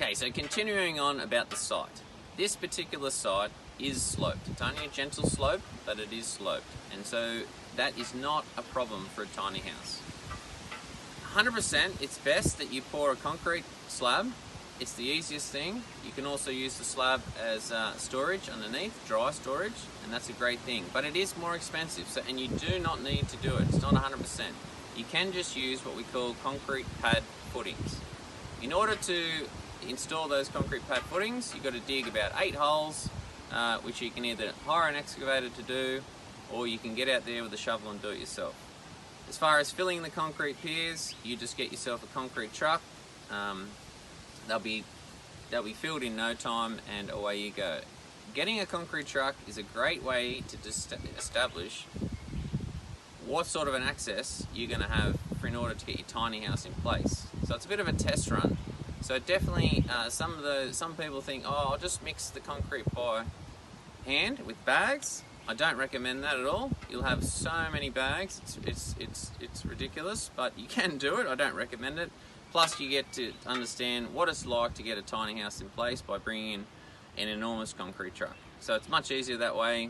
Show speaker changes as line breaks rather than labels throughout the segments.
Okay, so continuing on about the site. This particular site is sloped. It's only a gentle slope, but it is sloped. And so that is not a problem for a tiny house. 100% it's best that you pour a concrete slab. It's the easiest thing. You can also use the slab as storage underneath, dry storage, and that's a great thing. But it is more expensive, and you do not need to do it. It's not 100%. You can just use what we call concrete pad footings. In order to install those concrete pad footings, you've got to dig about 8 holes, which you can either hire an excavator to do, or you can get out there with a shovel and do it yourself. As far as filling the concrete piers, you just get yourself a concrete truck. They'll be filled in no time, and away you go. Getting a concrete truck is a great way to establish what sort of an access you're going to have in order to get your tiny house in place. So it's a bit of a test run. So definitely, some people think, oh, I'll just mix the concrete by hand with bags. I don't recommend that at all. You'll have so many bags, it's ridiculous, but you can do it. I don't recommend it. Plus, you get to understand what it's like to get a tiny house in place by bringing in an enormous concrete truck. So it's much easier that way,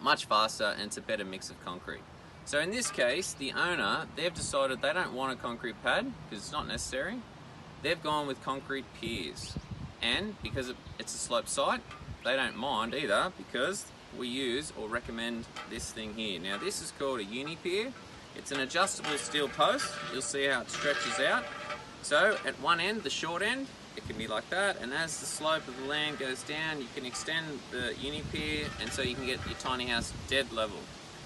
much faster, and it's a better mix of concrete. So in this case, the owner, they've decided they don't want a concrete pad because it's not necessary. They've gone with concrete piers. And because it's a sloped site, they don't mind either because we use or recommend this thing here. Now this is called a uni-pier. It's an adjustable steel post. You'll see how it stretches out. So at one end, the short end, it can be like that, and as the slope of the land goes down, you can extend the uni-pier, and so you can get your tiny house dead level.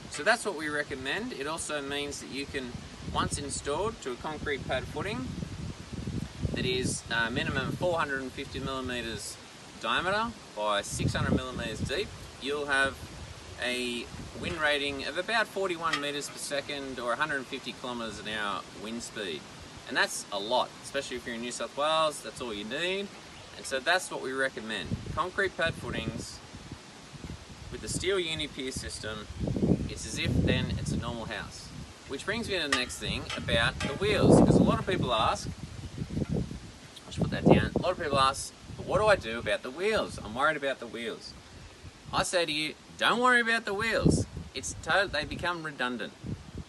So that's what we recommend. It also means that you can, once installed to a concrete pad footing that is minimum 450 millimeters diameter by 600 millimeters deep, you'll have a wind rating of about 41 meters per second or 150 kilometers an hour wind speed. And that's a lot, especially if you're in New South Wales. That's all you need. And so that's what we recommend. Concrete pad footings with the steel uni-pier system. It's as if then it's a normal house. Which brings me to the next thing about the wheels, because a lot of people ask, I should put that down, a lot of people ask, what do I do about the wheels? I'm worried about the wheels. I say to you, don't worry about the wheels. They become redundant.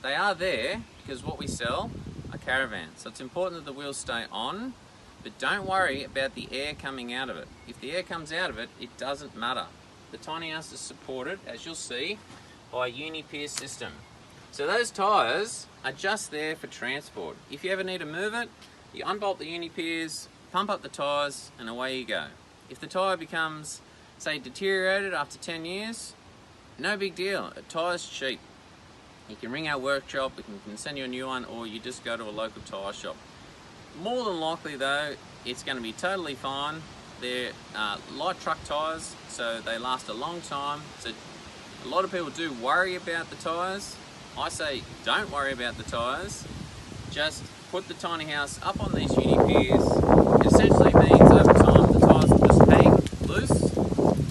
They are there because what we sell are caravans. So it's important that the wheels stay on, but don't worry about the air coming out of it. If the air comes out of it, it doesn't matter. The tiny house is supported, as you'll see, by a uni-pier system. So those tyres are just there for transport. If you ever need to move it, you unbolt the uni-piers, pump up the tyres, and away you go. If the tyre becomes, say, deteriorated after 10 years, no big deal. A tyre's cheap. You can ring our workshop, we can send you a new one, or you just go to a local tyre shop. More than likely though, it's going to be totally fine. They're light truck tyres, so they last a long time. So a lot of people do worry about the tyres. I say don't worry about the tyres. Just put the tiny house up on these uni-piers. It essentially means over time the tyres will just hang loose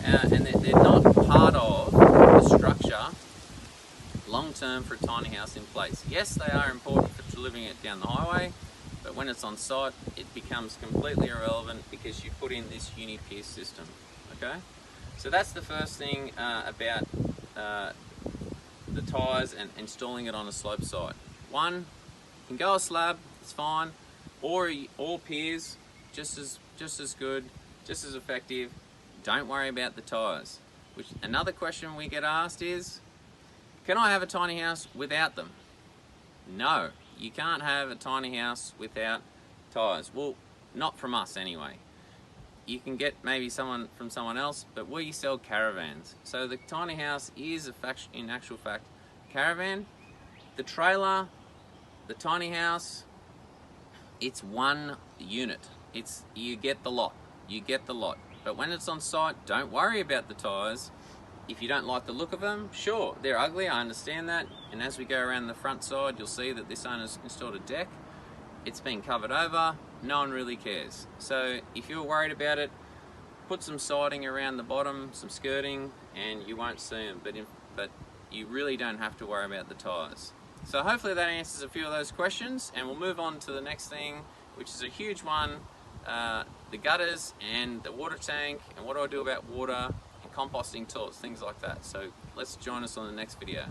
and they're not part of the structure long term for a tiny house in place. Yes, they are important for delivering it down the highway, but when it's on site, it becomes completely irrelevant because you put in this uni-pier system. Okay, so that's the first thing about the tyres and installing it on a slope site. One, you can go a slab, it's fine, or piers, just as good, just as effective. Don't worry about the tyres. Which another question we get asked is, can I have a tiny house without them? No, you can't have a tiny house without tyres. Well, not from us anyway. You can get maybe from someone else, but we sell caravans. So the tiny house is in actual fact caravan. The trailer, the tiny house, it's one unit. You get the lot. You get the lot. But when it's on site, don't worry about the tyres. If you don't like the look of them, sure, they're ugly, I understand that. And as we go around the front side, you'll see that this owner's installed a deck. It's been covered over, no one really cares. So if you're worried about it, put some siding around the bottom, some skirting, and you won't see them. But you really don't have to worry about the tyres. So hopefully that answers a few of those questions, and we'll move on to the next thing, which is a huge one the gutters and the water tank, and what do I do about water and composting tools, things like that. So let's join us on the next video.